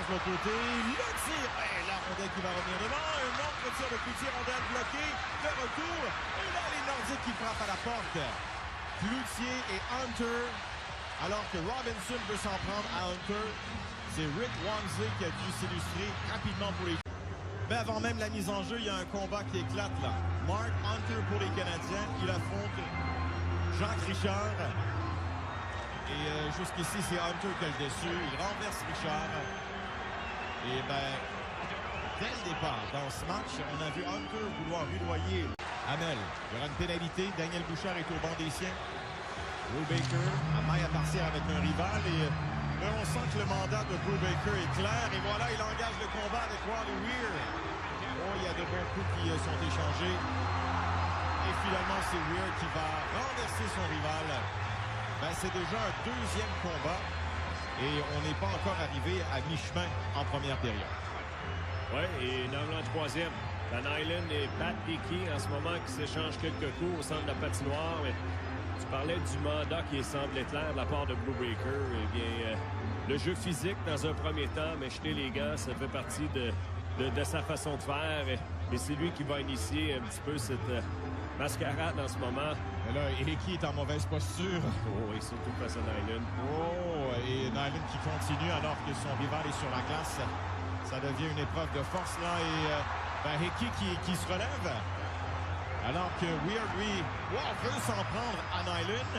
sur le côté. Le tir. Et la rondelle qui va revenir devant. Un autre tir de Cloutier. Rondelle bloquée. Le retour. Et là, les Nordiques qui frappent à la porte. Cloutier et Hunter. Alors que Robinson veut s'en prendre à Hunter. C'est Rick Wamsley qui a dû s'illustrer rapidement pour les... Mais avant même la mise en jeu, il y a un combat qui éclate là. Mark Hunter pour les Canadiens. Il affronte Jacques Richard. Et jusqu'ici, c'est Hunter qui a le dessus. Il renverse Richard. Et ben, dès le départ, dans ce match, on a vu Hunter vouloir rudoyer Hamel. Il y aura une pénalité. Daniel Bouchard est au banc des siens. Brubaker a maille à partir avec un rival. Et là, on sent que le mandat de Brubaker est clair. Et voilà, il engage le combat avec Wally Weir. Oh, il y a de bons coups qui sont échangés. Et finalement, c'est Weir qui va renverser son rival. Ben, c'est déjà un deuxième combat et on n'est pas encore arrivé à mi-chemin en première période. Oui, et dans le troisième, Van Hylen et Pat Hickey en ce moment qui s'échangent quelques coups au centre de la patinoire. Mais tu parlais du mandat qui semble clair de la part de Brubaker. Eh bien, le jeu physique dans un premier temps, mais jeter les gants, ça fait partie de sa façon de faire. Et c'est lui qui va initier un petit peu cette mascarade en ce moment. Et là, Hickey est en mauvaise posture. Oh, et surtout face à Nyland. Oh, et Nyland qui continue alors que son rival est sur la glace. Ça devient une épreuve de force là. Et Hickey qui se relève. Alors que Weir, lui, veut s'en prendre à Nyland.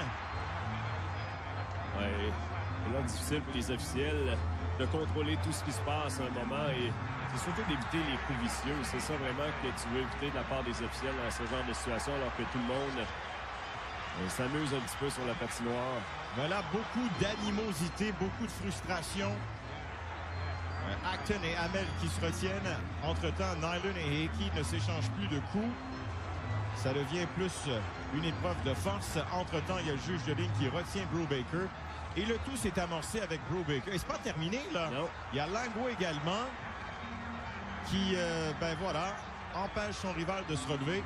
Ouais, et là, difficile pour les officiels de contrôler tout ce qui se passe à un moment. Et c'est surtout d'éviter les coups vicieux. C'est ça vraiment que tu veux éviter de la part des officiels dans ce genre de situation, alors que tout le monde s'amuse un petit peu sur la patinoire. Voilà, beaucoup d'animosité, beaucoup de frustration. Acton et Hamel qui se retiennent. Entre-temps, Nyland et Hickey ne s'échangent plus de coups. Ça devient plus une épreuve de force. Entre-temps, il y a le juge de ligne qui retient Brubaker. Et le tout s'est amorcé avec Brubaker. Et c'est pas terminé, là. Non. Il y a Langlois également qui, ben voilà, empêche son rival de se relever.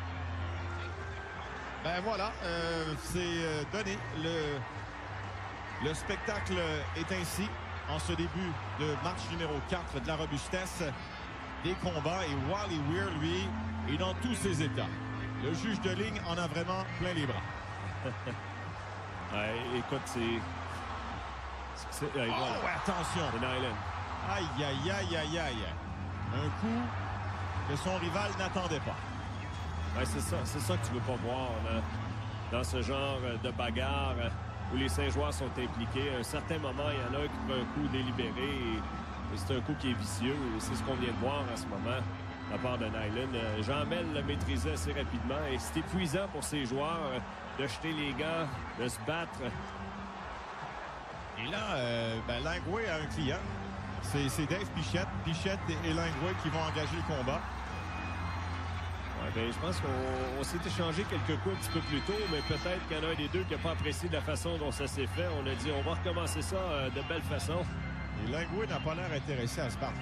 Ben voilà, c'est donné. Le spectacle est ainsi en ce début de match numéro 4 de la robustesse des combats. Et Wally Weir, lui, est dans tous ses états. Le juge de ligne en a vraiment plein les bras. Ouais, écoute, voilà. Oh, attention! C'est Nyland. Aïe, aïe, aïe, aïe, aïe. Un coup que son rival n'attendait pas. Ouais, c'est ça que tu veux pas voir là, dans ce genre de bagarre où les 5 joueurs sont impliqués. À un certain moment, il y en a un qui prend un coup délibéré et c'est un coup qui est vicieux. C'est ce qu'on vient de voir en ce moment de la part de Nyland. Jean-Mel le maîtrisait assez rapidement et c'est épuisant pour ces joueurs de jeter les gants, de se battre. Et là, Langlois a un client. C'est Dave Pichette. Pichette et Langlois qui vont engager le combat. Ouais, ben, je pense qu'on s'est échangé quelques coups un petit peu plus tôt, mais peut-être qu'il y en a un des deux qui n'a pas apprécié de la façon dont ça s'est fait. On a dit, on va recommencer ça de belle façon. Et Langlois n'a pas l'air intéressé à se battre.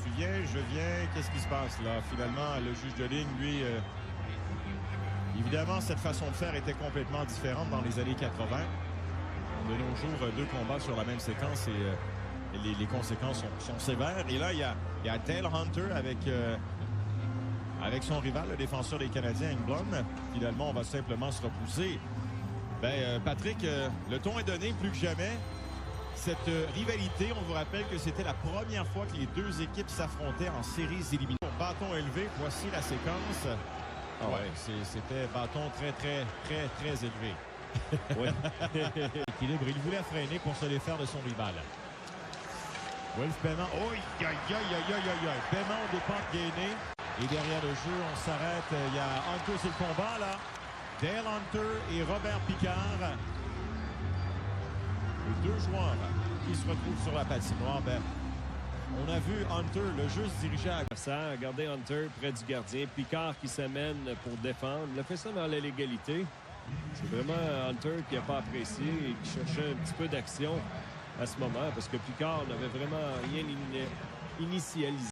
Tu viens, je viens, qu'est-ce qui se passe là? Finalement, le juge de ligne, lui, évidemment, cette façon de faire était complètement différente dans les années 80. De nos jours, 2 combats sur la même séquence et les conséquences sont sévères. Et là, il y a Dale Hunter avec son rival, le défenseur des Canadiens, Engblom. Finalement, on va simplement se repousser. Patrick, le ton est donné plus que jamais. Cette rivalité, on vous rappelle que c'était la première fois que les deux équipes s'affrontaient en séries éliminatoires. Bâton élevé, voici la séquence. Ah ouais, c'était bâton très, très, très, très élevé. Oui. Équilibre, il voulait freiner pour se défaire de son rival. Wolf Paiement. Oh, aïe, aïe, aïe, aïe, aïe, aïe. Paiement au départ gainé. Et derrière le jeu, on s'arrête. Il y a Hunter, c'est le combat, là. Dale Hunter et Robert Picard. Les 2 joueurs qui se retrouvent sur la patinoire. On a vu Hunter, le jeu se dirigeait à... Ça, regardez Hunter près du gardien. Picard qui s'amène pour défendre. Il a fait ça dans la légalité. C'est vraiment Hunter qui n'a pas apprécié et qui cherchait un petit peu d'action à ce moment parce que Picard n'avait vraiment rien initialisé.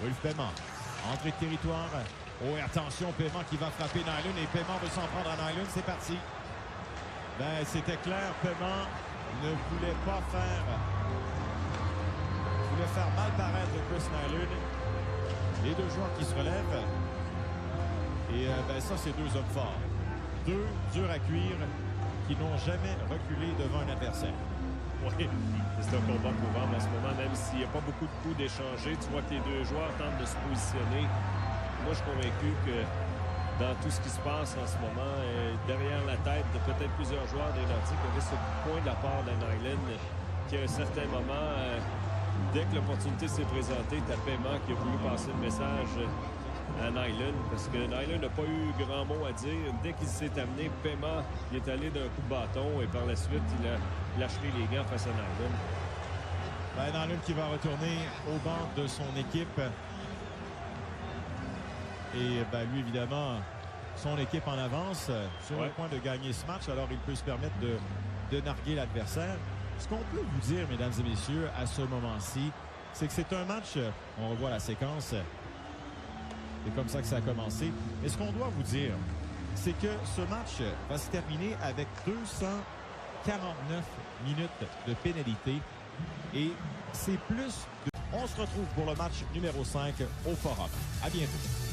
Wolf Paiement, entrée de territoire. Oh, et attention, Paiement qui va frapper Nyland et Paiement veut s'en prendre à Nyland. C'est parti. C'était clair, Paiement ne voulait pas faire... voulait faire mal paraître Chris Nilan. Les deux joueurs qui se relèvent. Et ça, c'est deux hommes forts. Deux durs à cuire qui n'ont jamais reculé devant un adversaire. Oui, c'est un combat mouvant en ce moment, même s'il n'y a pas beaucoup de coups d'échanger. Tu vois que les deux joueurs tentent de se positionner. Moi, je suis convaincu que dans tout ce qui se passe en ce moment, derrière la tête de peut-être plusieurs joueurs des Nordiques, il y avait ce point de la part de Nilan qui, à un certain moment, dès que l'opportunité s'est présentée, t'as Paiement qui a voulu passer le message à Nilan, parce que Nilan n'a pas eu grand mot à dire. Dès qu'il s'est amené, Paiement, il est allé d'un coup de bâton et par la suite, il a lâché les gants face à Nilan. Nilan qui va retourner au banc de son équipe. Et lui, évidemment, son équipe en avance sur le point de gagner ce match. Alors, il peut se permettre de narguer l'adversaire. Ce qu'on peut vous dire, mesdames et messieurs, à ce moment-ci, c'est que c'est un match, on revoit la séquence, c'est comme ça que ça a commencé. Mais ce qu'on doit vous dire, c'est que ce match va se terminer avec 249 minutes de pénalité. Et c'est plus de... On se retrouve pour le match numéro 5 au Forum. À bientôt.